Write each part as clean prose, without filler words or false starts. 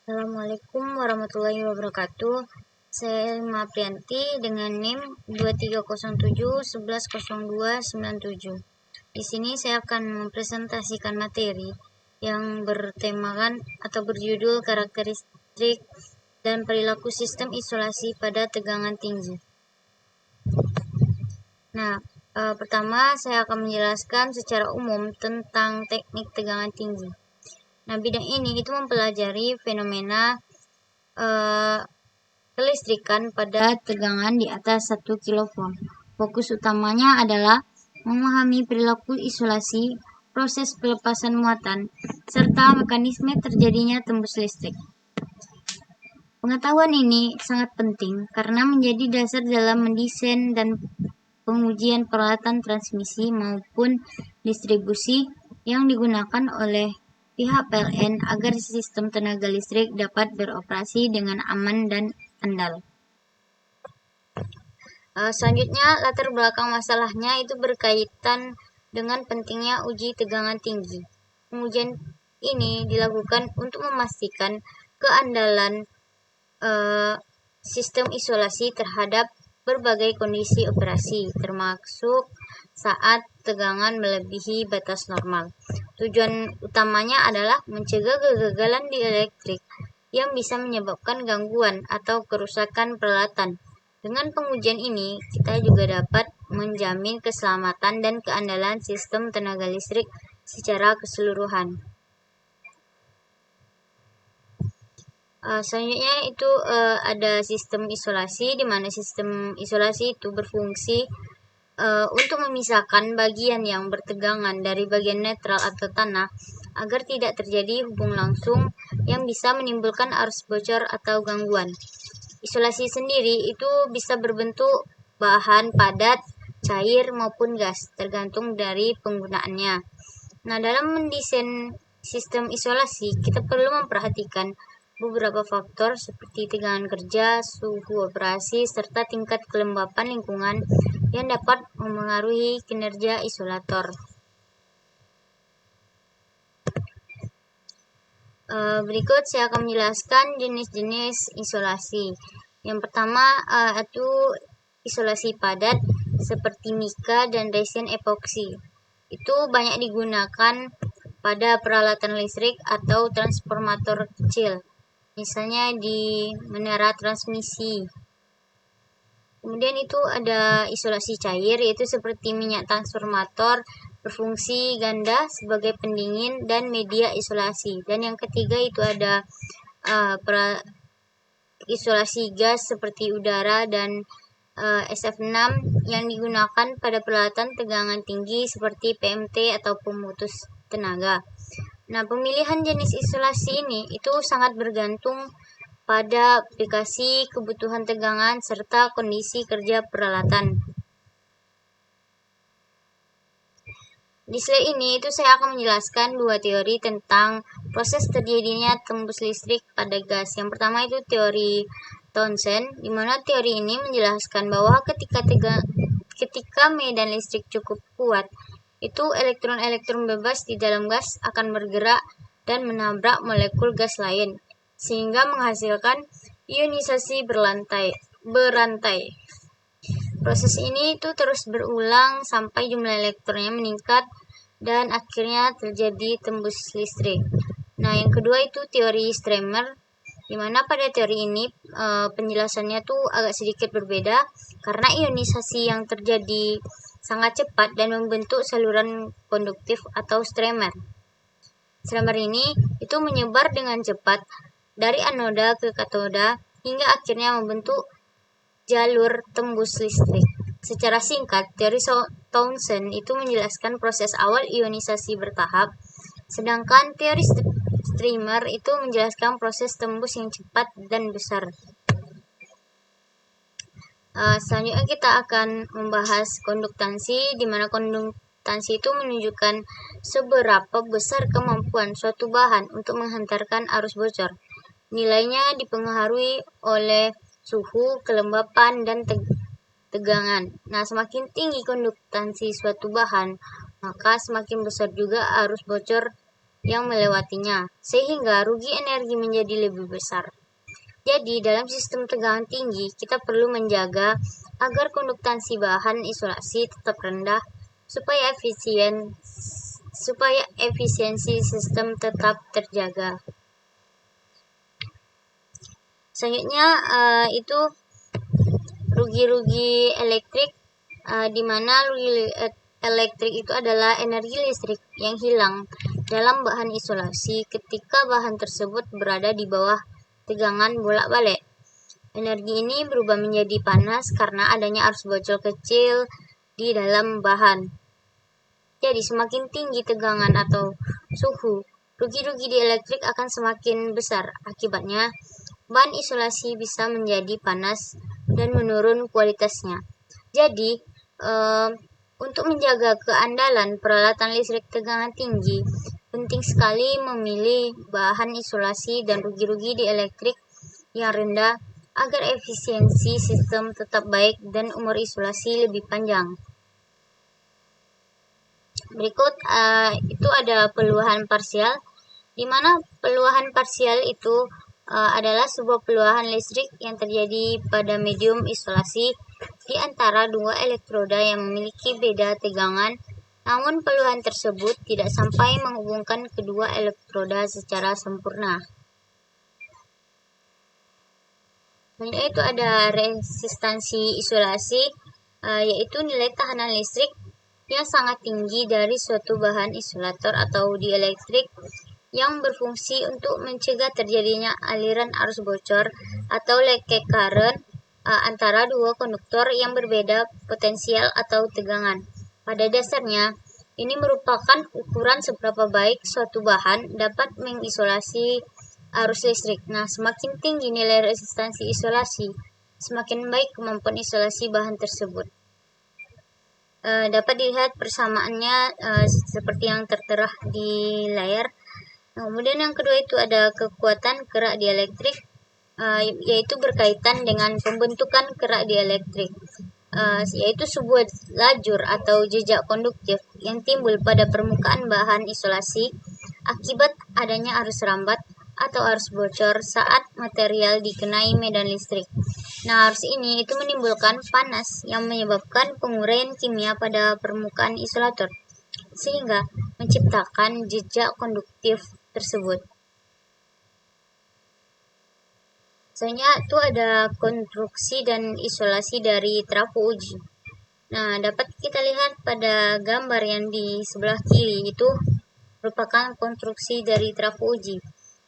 Assalamualaikum warahmatullahi wabarakatuh. Saya Ilma Prianti dengan NIM 2307110297. Di sini saya akan mempresentasikan materi yang bertemakan atau berjudul karakteristik dan perilaku sistem isolasi pada tegangan tinggi. Pertama saya akan menjelaskan secara umum tentang teknik tegangan tinggi. Bidang ini itu mempelajari fenomena kelistrikan pada tegangan di atas 1 kV. Fokus utamanya adalah memahami perilaku isolasi, proses pelepasan muatan, serta mekanisme terjadinya tembus listrik. Pengetahuan ini sangat penting karena menjadi dasar dalam mendesain dan pengujian peralatan transmisi maupun distribusi yang digunakan oleh pihak PLN agar sistem tenaga listrik dapat beroperasi dengan aman dan andal. Selanjutnya, latar belakang masalahnya itu berkaitan dengan pentingnya uji tegangan tinggi. Pengujian ini dilakukan untuk memastikan keandalan sistem isolasi terhadap berbagai kondisi operasi, termasuk saat tegangan melebihi batas normal. Tujuan utamanya adalah mencegah kegagalan di elektrik yang bisa menyebabkan gangguan atau kerusakan peralatan. Dengan pengujian ini, kita juga dapat menjamin keselamatan dan keandalan sistem tenaga listrik secara keseluruhan. Selanjutnya itu ada sistem isolasi, di mana sistem isolasi itu berfungsi untuk memisahkan bagian yang bertegangan dari bagian netral atau tanah agar tidak terjadi hubung langsung yang bisa menimbulkan arus bocor atau gangguan. Isolasi sendiri itu bisa berbentuk bahan padat, cair maupun gas, tergantung dari penggunaannya. Dalam mendesain sistem isolasi, kita perlu memperhatikan beberapa faktor seperti tegangan kerja, suhu operasi, serta tingkat kelembapan lingkungan yang dapat memengaruhi kinerja isolator. Berikut saya akan menjelaskan jenis-jenis isolasi. Yang pertama itu isolasi padat seperti mika dan resin epoksi. Itu banyak digunakan pada peralatan listrik atau transformator kecil, misalnya di menara transmisi. Kemudian itu ada isolasi cair, yaitu seperti minyak transformator, berfungsi ganda sebagai pendingin dan media isolasi. Dan yang ketiga itu ada isolasi gas seperti udara dan SF6 yang digunakan pada peralatan tegangan tinggi seperti PMT atau pemutus tenaga. Pemilihan jenis isolasi ini itu sangat bergantung pada aplikasi, kebutuhan tegangan, serta kondisi kerja peralatan. Di slide ini itu saya akan menjelaskan dua teori tentang proses terjadinya tembus listrik pada gas. Yang pertama itu teori Townsend, di mana teori ini menjelaskan bahwa ketika medan listrik cukup kuat, itu elektron-elektron bebas di dalam gas akan bergerak dan menabrak molekul gas lain, sehingga menghasilkan ionisasi berantai. Proses ini itu terus berulang sampai jumlah elektronnya meningkat dan akhirnya terjadi tembus listrik. Yang kedua itu teori Streamer, di mana pada teori ini penjelasannya tuh agak sedikit berbeda karena ionisasi yang terjadi sangat cepat dan membentuk saluran konduktif atau streamer. Streamer ini itu menyebar dengan cepat dari anoda ke katoda hingga akhirnya membentuk jalur tembus listrik. Secara singkat, teori Townsend itu menjelaskan proses awal ionisasi bertahap, sedangkan teori Streamer itu menjelaskan proses tembus yang cepat dan besar. Selanjutnya kita akan membahas konduktansi, di mana konduktansi itu menunjukkan seberapa besar kemampuan suatu bahan untuk menghantarkan arus bocor. Nilainya dipengaruhi oleh suhu, kelembapan, dan tegangan. Semakin tinggi konduktansi suatu bahan, maka semakin besar juga arus bocor yang melewatinya, sehingga rugi energi menjadi lebih besar. Jadi, dalam sistem tegangan tinggi, kita perlu menjaga agar konduktansi bahan isolasi tetap rendah supaya efisiensi sistem tetap terjaga. Selanjutnya itu rugi-rugi elektrik, di mana rugi elektrik itu adalah energi listrik yang hilang dalam bahan isolasi ketika bahan tersebut berada di bawah tegangan bolak-balik. Energi ini berubah menjadi panas karena adanya arus bocor kecil di dalam bahan. Jadi semakin tinggi tegangan atau suhu, rugi-rugi di elektrik akan semakin besar. Akibatnya, bahan isolasi bisa menjadi panas dan menurun kualitasnya. Jadi, untuk menjaga keandalan peralatan listrik tegangan tinggi, penting sekali memilih bahan isolasi dan rugi-rugi di elektrik yang rendah agar efisiensi sistem tetap baik dan umur isolasi lebih panjang. Berikut itu ada peluahan parsial, di mana peluahan parsial itu adalah sebuah peluahan listrik yang terjadi pada medium isolasi di antara dua elektroda yang memiliki beda tegangan, namun peluahan tersebut tidak sampai menghubungkan kedua elektroda secara sempurna. Selanjutnya itu ada resistansi isolasi, yaitu nilai tahanan listrik yang sangat tinggi dari suatu bahan isolator atau dielektrik yang berfungsi untuk mencegah terjadinya aliran arus bocor atau leakage current antara dua konduktor yang berbeda potensial atau tegangan. Pada dasarnya, ini merupakan ukuran seberapa baik suatu bahan dapat mengisolasi arus listrik. Nah, semakin tinggi nilai resistansi isolasi, semakin baik kemampuan isolasi bahan tersebut. Dapat dilihat persamaannya seperti yang tertera di layar. Kemudian yang kedua itu ada kekuatan kerak dielektrik, yaitu berkaitan dengan pembentukan kerak dielektrik, yaitu sebuah lajur atau jejak konduktif yang timbul pada permukaan bahan isolasi akibat adanya arus rambat atau arus bocor saat material dikenai medan listrik. Nah, arus ini itu menimbulkan panas yang menyebabkan penguraian kimia pada permukaan isolator, sehingga menciptakan jejak konduktif tersebut. Selanjutnya itu ada konstruksi dan isolasi dari trafo uji. Nah, dapat kita lihat pada gambar yang di sebelah kiri itu merupakan konstruksi dari trafo uji.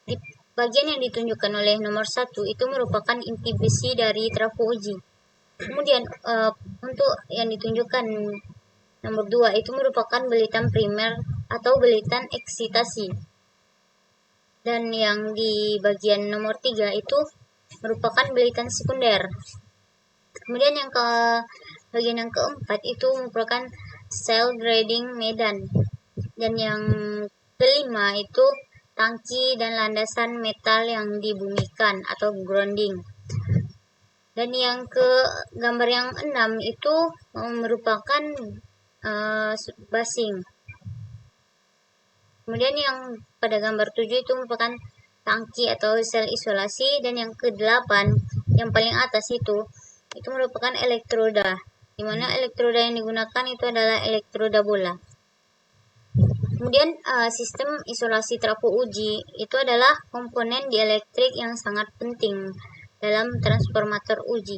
Di bagian yang ditunjukkan oleh nomor 1 itu merupakan inti besi dari trafo uji. Kemudian untuk yang ditunjukkan nomor 2 itu merupakan belitan primer atau belitan eksitasi. Dan yang di bagian nomor 3 itu merupakan belitan sekunder. Kemudian yang bagian yang keempat itu merupakan cell grading medan. Dan yang kelima itu tangki dan landasan metal yang dibumikan atau grounding. Dan yang ke gambar yang 6 itu merupakan basing. Kemudian yang pada gambar 7 itu merupakan tangki atau sel isolasi, dan yang ke-8 yang paling atas itu merupakan elektroda, di mana elektroda yang digunakan itu adalah elektroda bola. Kemudian sistem isolasi trafo uji itu adalah komponen dielektrik yang sangat penting dalam transformator uji,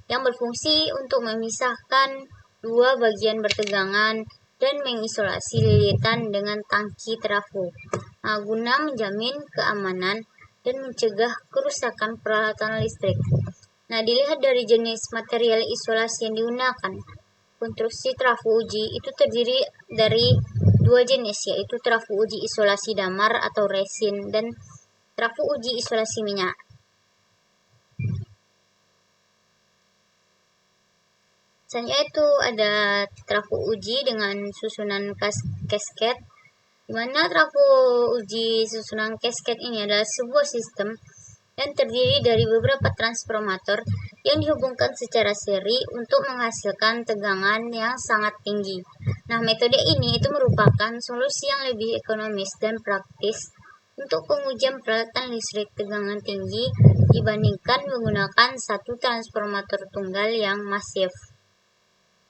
yang berfungsi untuk memisahkan dua bagian bertegangan dan mengisolasi lilitan dengan tangki trafo, guna menjamin keamanan dan mencegah kerusakan peralatan listrik. Nah, dilihat dari jenis material isolasi yang digunakan, konstruksi trafo uji itu terdiri dari dua jenis, yaitu trafo uji isolasi damar atau resin dan trafo uji isolasi minyak. Selanjutnya itu ada trafo uji dengan susunan cascade, di mana trafo uji susunan cascade ini adalah sebuah sistem yang terdiri dari beberapa transformator yang dihubungkan secara seri untuk menghasilkan tegangan yang sangat tinggi. Nah, metode ini itu merupakan solusi yang lebih ekonomis dan praktis untuk pengujian peralatan listrik tegangan tinggi dibandingkan menggunakan satu transformator tunggal yang masif.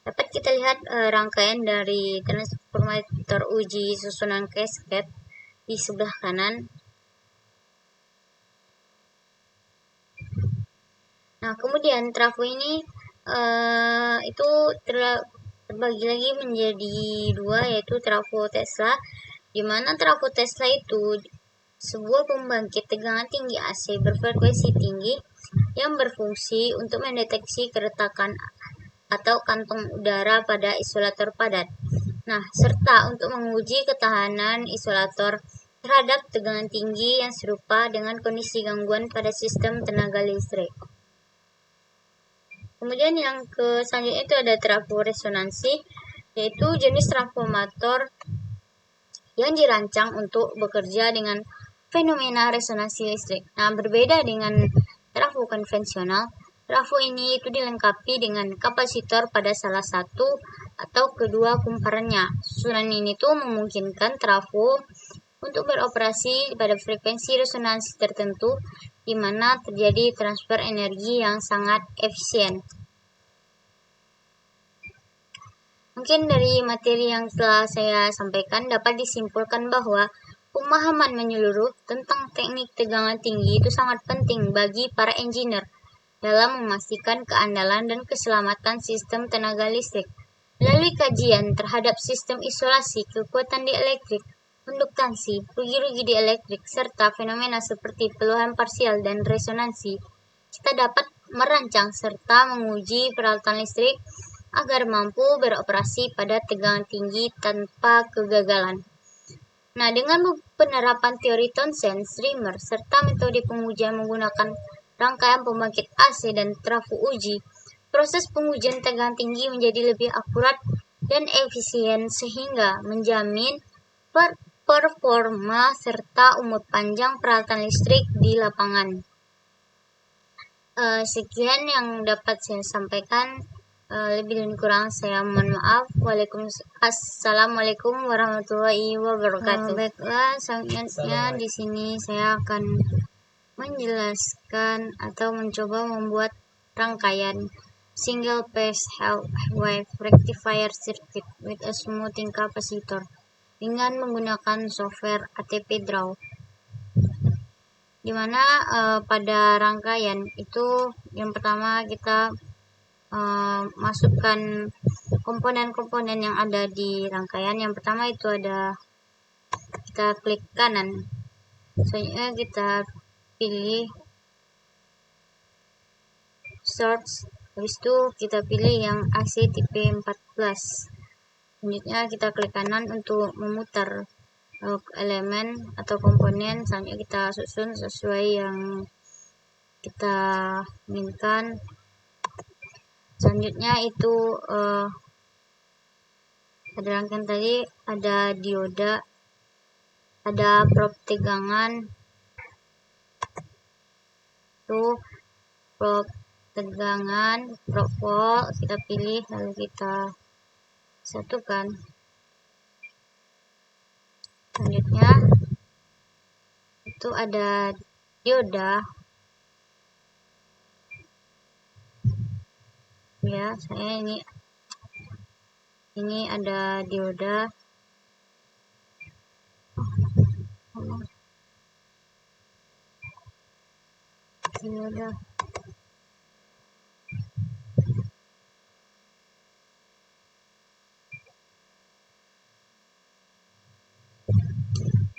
Dapat kita lihat rangkaian dari transformator uji susunan cascade di sebelah kanan. Nah, kemudian trafo ini itu terbagi lagi menjadi dua, yaitu trafo Tesla, di mana trafo Tesla itu sebuah pembangkit tegangan tinggi AC berfrekuensi tinggi yang berfungsi untuk mendeteksi keretakan atau kantong udara pada isolator padat. Nah, serta untuk menguji ketahanan isolator terhadap tegangan tinggi yang serupa dengan kondisi gangguan pada sistem tenaga listrik. Kemudian yang selanjutnya itu ada trafo resonansi, yaitu jenis transformator yang dirancang untuk bekerja dengan fenomena resonansi listrik. Nah, berbeda dengan trafo konvensional, trafo ini itu dilengkapi dengan kapasitor pada salah satu atau kedua kumparannya. Susunan ini tuh memungkinkan trafo untuk beroperasi pada frekuensi resonansi tertentu, di mana terjadi transfer energi yang sangat efisien. Mungkin dari materi yang telah saya sampaikan dapat disimpulkan bahwa pemahaman menyeluruh tentang teknik tegangan tinggi itu sangat penting bagi para engineer dalam memastikan keandalan dan keselamatan sistem tenaga listrik. Melalui kajian terhadap sistem isolasi, kekuatan dielektrik, konduktansi, rugi-rugi dielektrik, serta fenomena seperti peluhan parsial dan resonansi, kita dapat merancang serta menguji peralatan listrik agar mampu beroperasi pada tegangan tinggi tanpa kegagalan. Nah, dengan penerapan teori Townsend, Streamer, serta metode pengujian menggunakan rangkaian pembangkit AC dan trafo uji, proses pengujian tegangan tinggi menjadi lebih akurat dan efisien sehingga menjamin performa serta umur panjang peralatan listrik di lapangan. Sekian yang dapat saya sampaikan. Lebih dan kurang saya mohon maaf. Assalamualaikum warahmatullahi wabarakatuh. Baiklah, selanjutnya di sini saya akan menjelaskan atau mencoba membuat rangkaian single phase half wave rectifier circuit with a smoothing capacitor dengan menggunakan software ATP Draw. Dimana pada rangkaian itu yang pertama kita masukkan komponen-komponen yang ada di rangkaian. Yang pertama itu ada, kita klik kanan, selanjutnya kita pilih source, habis itu kita pilih yang AC tipe 14. Selanjutnya kita klik kanan untuk memutar elemen atau komponen. Selanjutnya kita susun sesuai yang kita inginkan. Selanjutnya itu pada rangkaian tadi ada dioda, ada prob tegangan, itu prob tegangan, prob volt, kita pilih lalu kita satukan. Selanjutnya itu ada dioda, ya saya ini ada dioda. Dioda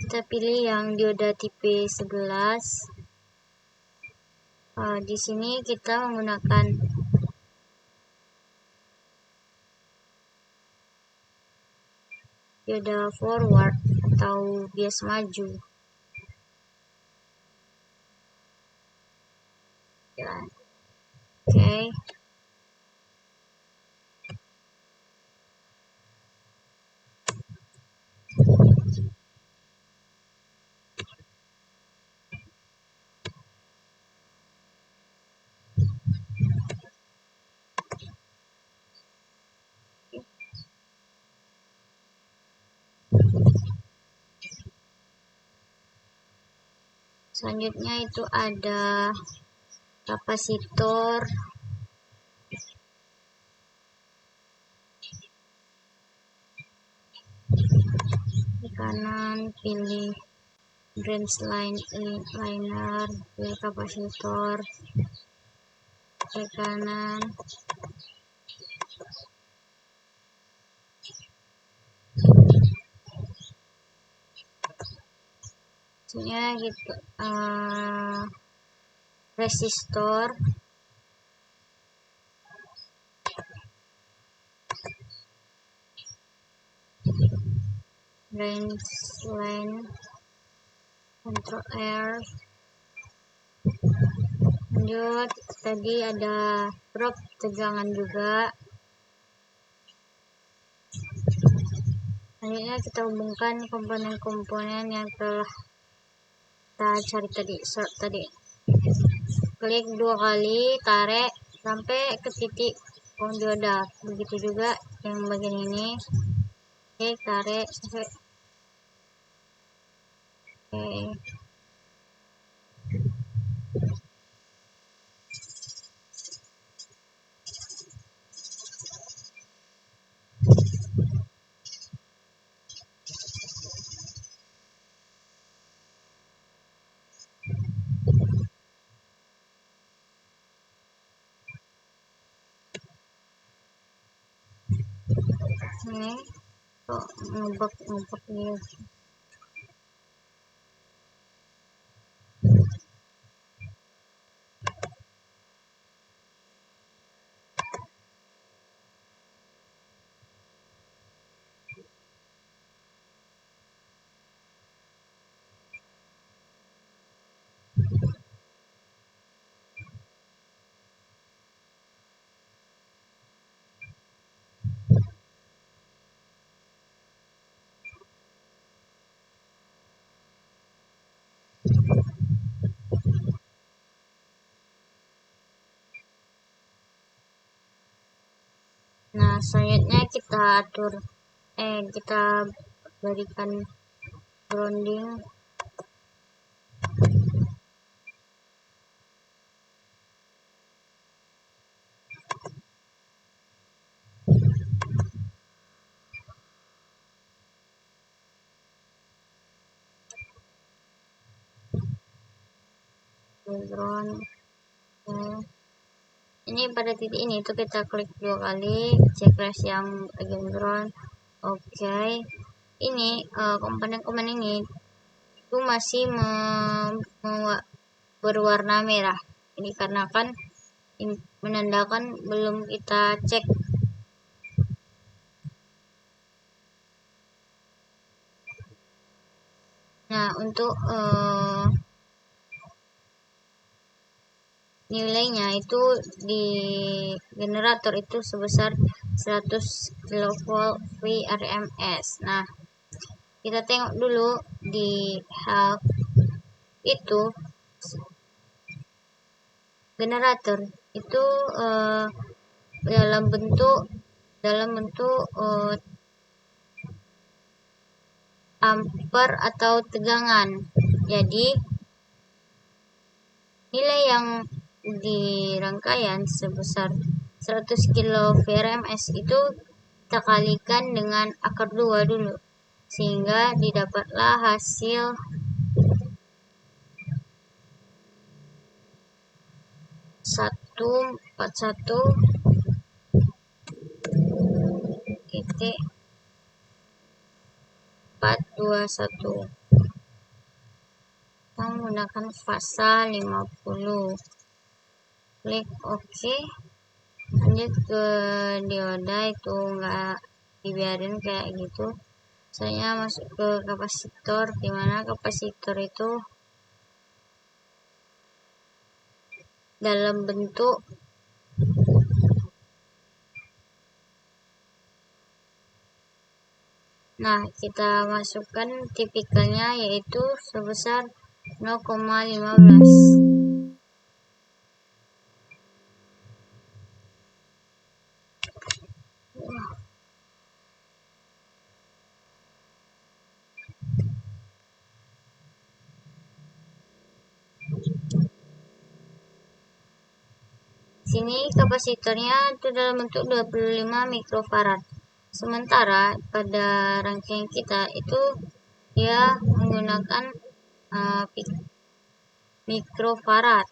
kita pilih yang dioda tipe 11. Di sini kita menggunakan dioda forward atau bias maju. Ya. Oke. Selanjutnya itu ada kapasitor, di kanan pilih branch liner, pilih kapasitor, ke kanan, selanjutnya gitu resistor, branch line, control R. Lanjut, tadi ada drop tegangan juga. Selanjutnya kita hubungkan komponen-komponen yang telah kita cari tadi, sort tadi. Klik 2 kali, tarik sampai ke titik dioda. Begitu juga yang bagian ini. Oke, tarik sampai oke. Ini kok ngubek dia. Nah, selanjutnya kita atur kita berikan grounding. Background. Ini pada titik ini itu kita klik 2 kali, checklist yang background. Oke. Ini komponen-komponen ini itu masih berwarna merah. Ini karena kan menandakan belum kita cek. Nah, untuk nilainya itu di generator itu sebesar 100 kV VRMS. Nah, kita tengok dulu di hub itu generator itu dalam bentuk ampere atau tegangan. Jadi nilai yang di rangkaian sebesar 100 kVRMS itu kita kalikan dengan akar 2 dulu, sehingga didapatlah hasil 141.421. Kita menggunakan fasa 50. Klik OK. Lanjut ke dioda, itu enggak dibiarin kayak gitu. Saya masuk ke kapasitor, dimana kapasitor itu dalam bentuk kita masukkan tipikalnya, yaitu sebesar 0,15. Sini kapasitornya itu dalam bentuk 25 mikrofarad. Sementara pada rangkaian kita itu dia menggunakan mikrofarad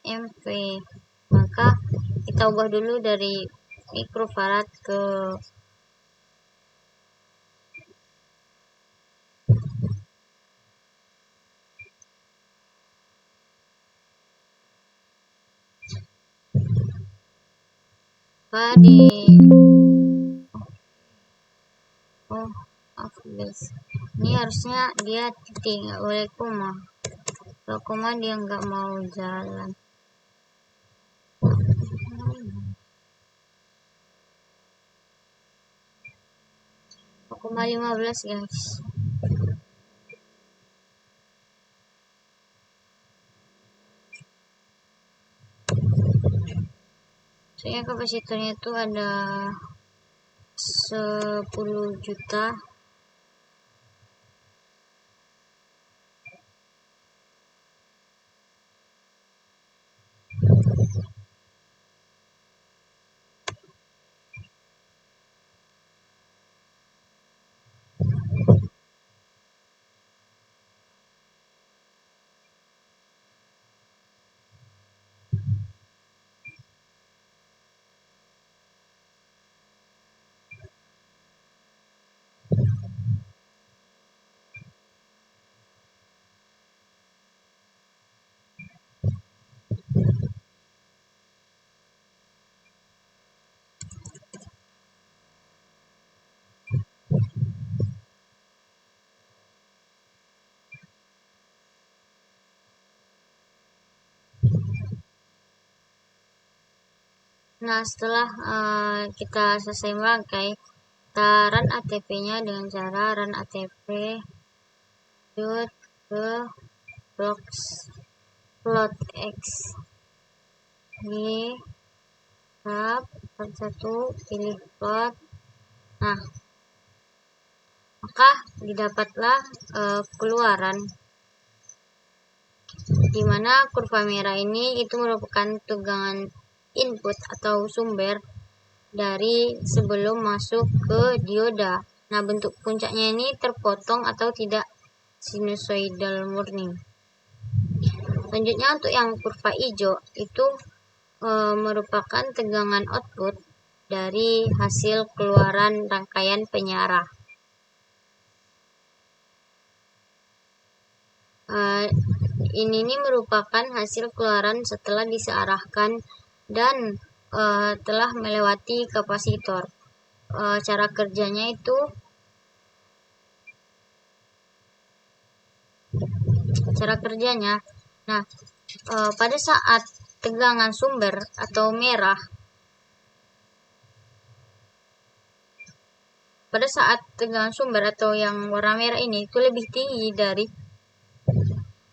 MP. Maka kita ubah dulu dari mikrofarad ke guys, ini harusnya dia titik, nggak boleh koma. Kalau koma dia nggak mau jalan. 0,15 guys. Soalnya kapasitornya itu ada 10 juta. Nah, setelah kita selesai merangkai, kita run ATP-nya dengan cara run ATP dot ke blocks plot x di tab 1 pilih plot. Nah, maka didapatlah keluaran di mana kurva merah ini itu merupakan tegangan input atau sumber dari sebelum masuk ke dioda. Nah, bentuk puncaknya ini terpotong atau tidak sinusoidal murni. Selanjutnya untuk yang kurva hijau itu merupakan tegangan output dari hasil keluaran rangkaian penyarah. Ini merupakan hasil keluaran setelah disearahkan dan telah melewati kapasitor. Cara kerjanya itu nah, pada saat tegangan sumber atau merah yang warna merah ini itu lebih tinggi dari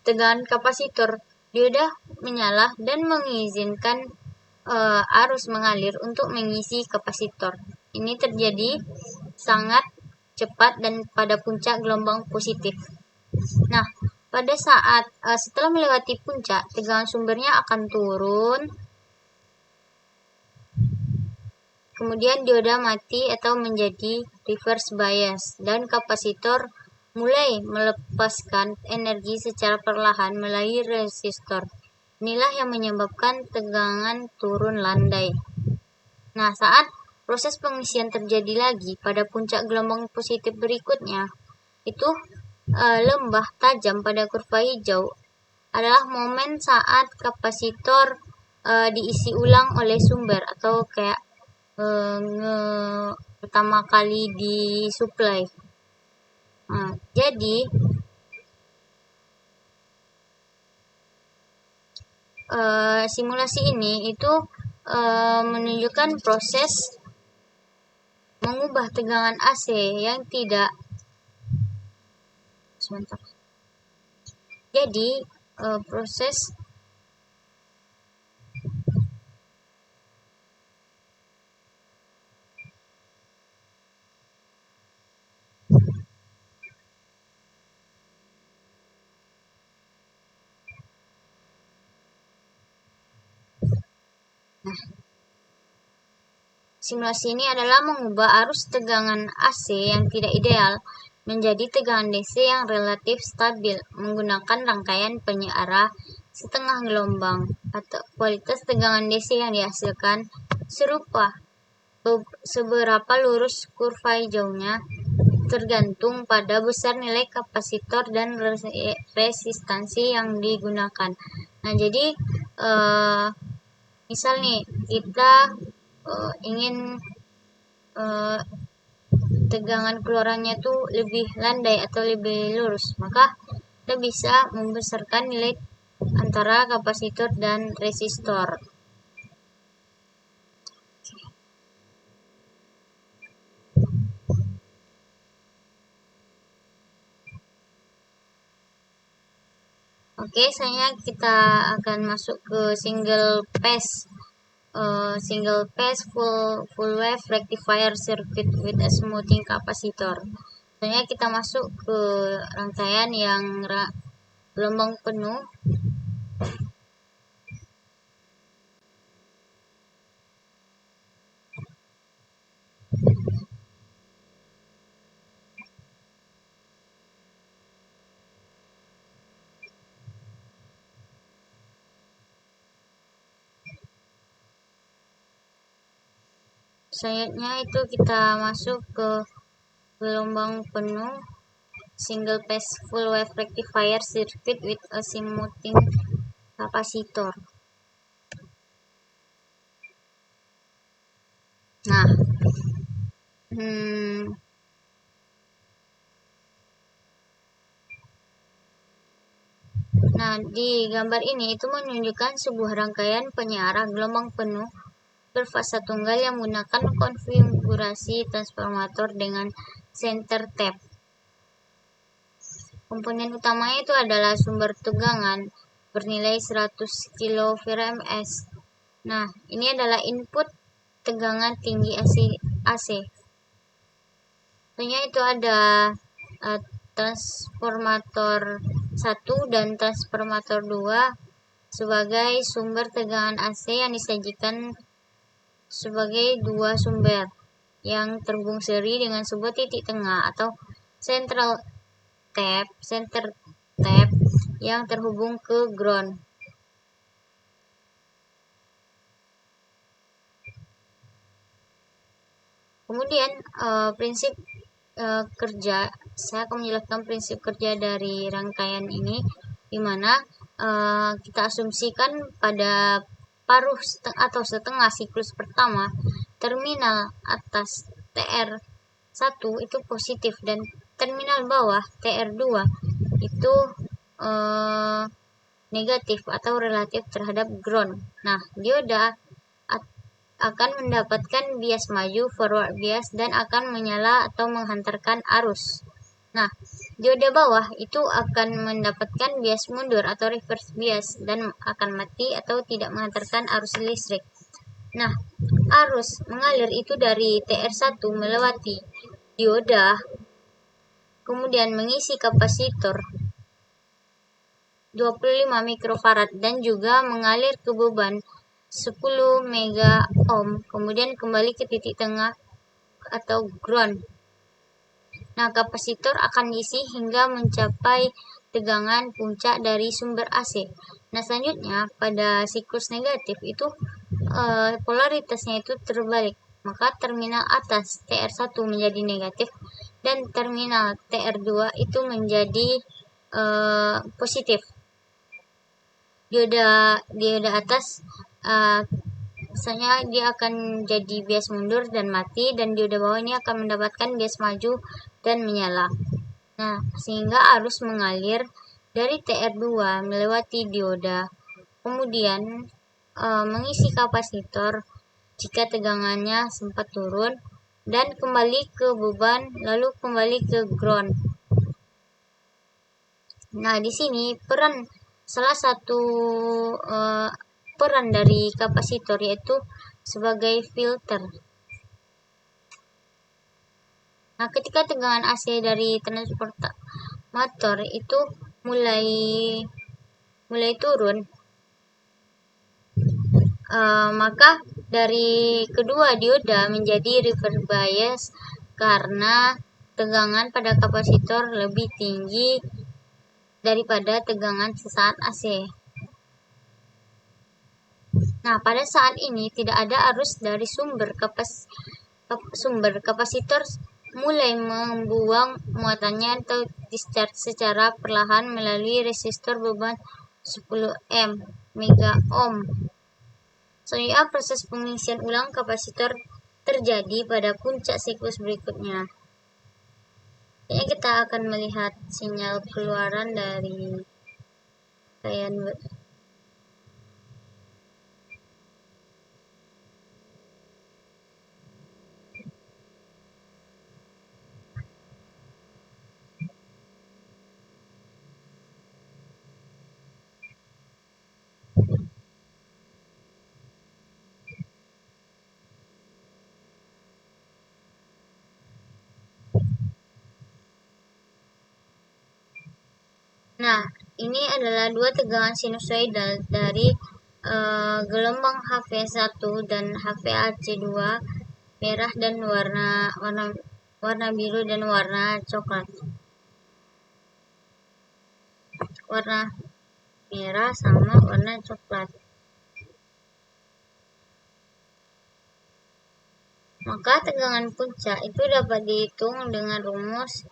tegangan kapasitor, dioda menyala dan mengizinkan arus mengalir untuk mengisi kapasitor. Ini terjadi sangat cepat dan pada puncak gelombang positif. Nah, pada saat setelah melewati puncak, tegangan sumbernya akan turun. Kemudian dioda mati atau menjadi reverse bias dan kapasitor mulai melepaskan energi secara perlahan melalui resistor. Inilah yang menyebabkan tegangan turun landai. Nah, saat proses pengisian terjadi lagi pada puncak gelombang positif berikutnya, itu lembah tajam pada kurva hijau adalah momen saat kapasitor diisi ulang oleh sumber atau kayak pertama kali disuplai. Jadi simulasi ini itu menunjukkan proses mengubah tegangan AC yang tidak sebentar. Jadi proses Nah, simulasi ini adalah mengubah arus tegangan AC yang tidak ideal menjadi tegangan DC yang relatif stabil menggunakan rangkaian penyearah setengah gelombang atau kualitas tegangan DC yang dihasilkan serupa. Seberapa lurus kurva hijaunya tergantung pada besar nilai kapasitor dan resistansi yang digunakan. Nah, jadi misal nih kita ingin tegangan keluarannya tuh lebih landai atau lebih lurus, maka kita bisa membesarkan nilai antara kapasitor dan resistor. Oke, selanjutnya kita akan masuk ke single phase full wave rectifier circuit with a smoothing capacitor. Selanjutnya kita masuk ke rangkaian yang gelombang penuh. Selanjutnya itu kita masuk ke gelombang penuh single phase full wave rectifier circuit with a smoothing capacitor. Nah, di gambar ini itu menunjukkan sebuah rangkaian penyearah gelombang penuh berfasa tunggal yang menggunakan konfigurasi transformator dengan center tap. Komponen utamanya itu adalah sumber tegangan bernilai 100 kVms. Nah, ini adalah input tegangan tinggi AC. Tentunya itu ada transformator 1 dan transformator 2 sebagai sumber tegangan AC yang disajikan sebagai dua sumber yang terhubung seri dengan sebuah titik tengah atau center tap yang terhubung ke ground. Kemudian prinsip kerja, saya akan menjelaskan prinsip kerja dari rangkaian ini, di mana kita asumsikan pada paruh atau setengah siklus pertama, terminal atas TR1 itu positif dan terminal bawah TR2 itu negatif atau relatif terhadap ground. Nah, dioda akan mendapatkan bias maju forward bias dan akan menyala atau menghantarkan arus. Nah, dioda bawah itu akan mendapatkan bias mundur atau reverse bias dan akan mati atau tidak menghantarkan arus listrik. Nah, arus mengalir itu dari TR1 melewati dioda, kemudian mengisi kapasitor 25 mikrofarad dan juga mengalir ke beban 10 mega ohm, kemudian kembali ke titik tengah atau ground. Nah, kapasitor akan diisi hingga mencapai tegangan puncak dari sumber AC. Nah, selanjutnya pada siklus negatif itu polaritasnya itu terbalik. Maka terminal atas TR1 menjadi negatif dan terminal TR2 itu menjadi positif. Dioda atas misalnya dia akan jadi bias mundur dan mati, dan dioda bawah ini akan mendapatkan bias maju dan menyala. Nah, sehingga arus mengalir dari TR2 melewati dioda, kemudian mengisi kapasitor jika tegangannya sempat turun, dan kembali ke beban, lalu kembali ke ground. Nah, di sini salah satu peran dari kapasitor yaitu sebagai filter. Nah, ketika tegangan AC dari transformator itu mulai turun, maka dari kedua dioda menjadi reverse bias karena tegangan pada kapasitor lebih tinggi daripada tegangan sesaat AC. Nah, pada saat ini tidak ada arus dari sumber kapasitor mulai membuang muatannya atau discharge secara perlahan melalui resistor beban 10 mega ohm. Selanjutnya proses pengisian ulang kapasitor terjadi pada puncak siklus berikutnya. Ini kita akan melihat sinyal keluaran dari rangkaian. Nah, ini adalah dua tegangan sinusoidal dari gelombang HV1 dan HVAC2, merah dan warna biru dan warna coklat. Warna merah sama warna coklat. Maka tegangan puncak itu dapat dihitung dengan rumus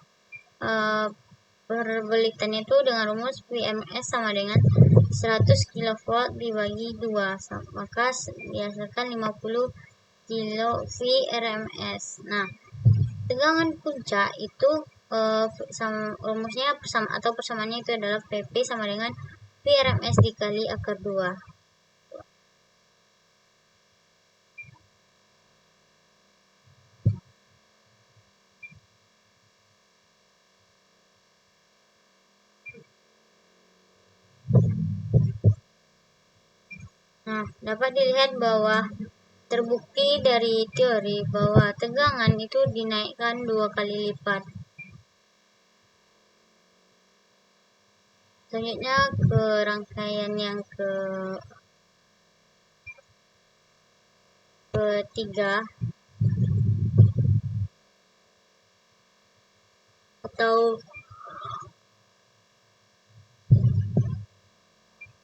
perbalikannya itu dengan rumus VMS sama dengan 100 kV dibagi 2, maka dihasilkan 50 kilo VRMS. Nah, tegangan puncak itu rumusnya persamaannya itu adalah PP sama dengan VRMS dikali akar 2. Nah, dapat dilihat bahwa terbukti dari teori bahwa tegangan itu dinaikkan 2 kali lipat. Selanjutnya ke rangkaian yang ketiga atau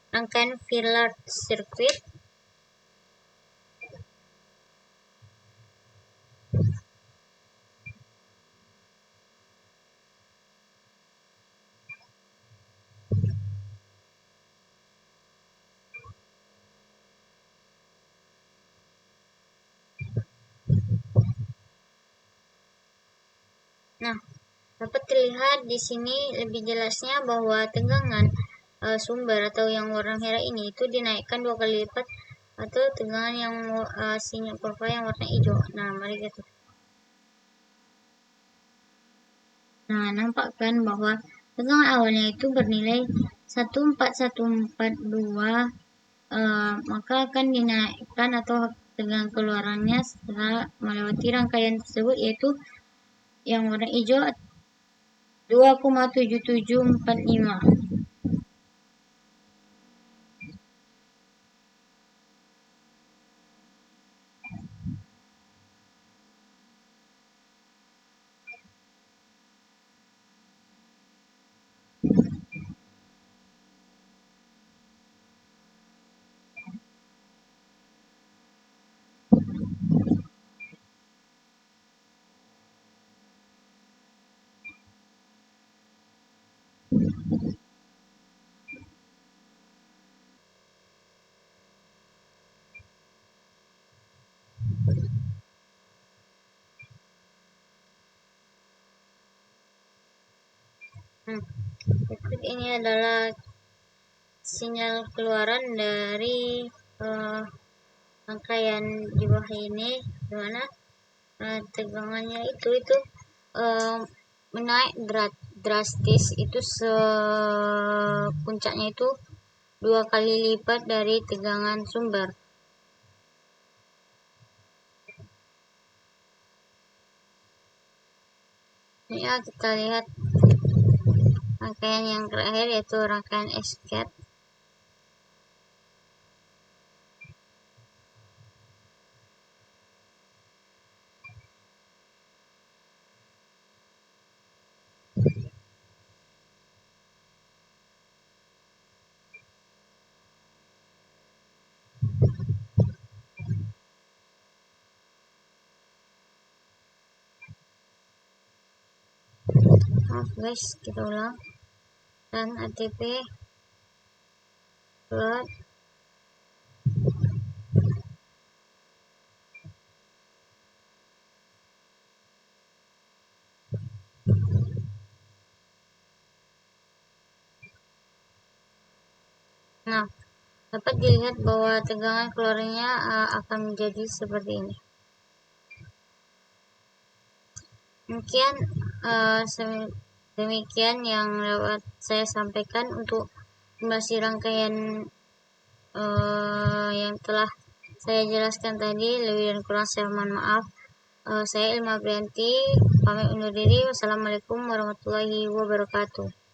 rangkaian Villard Circuit. Nah, dapat terlihat di sini lebih jelasnya bahwa tegangan sumber atau yang warna merah ini itu dinaikkan 2 kali lipat atau tegangan yang sinyal profile yang warna hijau. Nah, mari kita. Nah, nampak kan bahwa tegangan awalnya itu bernilai 14142, maka akan dinaikkan atau tegangan keluarannya setelah melewati rangkaian tersebut yaitu yang warna hijau 2,7745. Berikut ini adalah sinyal keluaran dari rangkaian di bawah ini, dimana tegangannya itu menaik drastis, itu puncaknya itu 2 kali lipat dari tegangan sumber. Ya, kita lihat rangkaian yang terakhir yaitu rangkaian escape. maaf guys, kita ulang. Dan ATP plot nah, dapat dilihat bahwa tegangan keluarnya akan menjadi seperti ini. Demikian yang dapat saya sampaikan untuk simulasi rangkaian yang telah saya jelaskan tadi. Lebih dan kurang saya mohon maaf. Saya Ilma Prianti, pamit undur diri. Wassalamualaikum warahmatullahi wabarakatuh.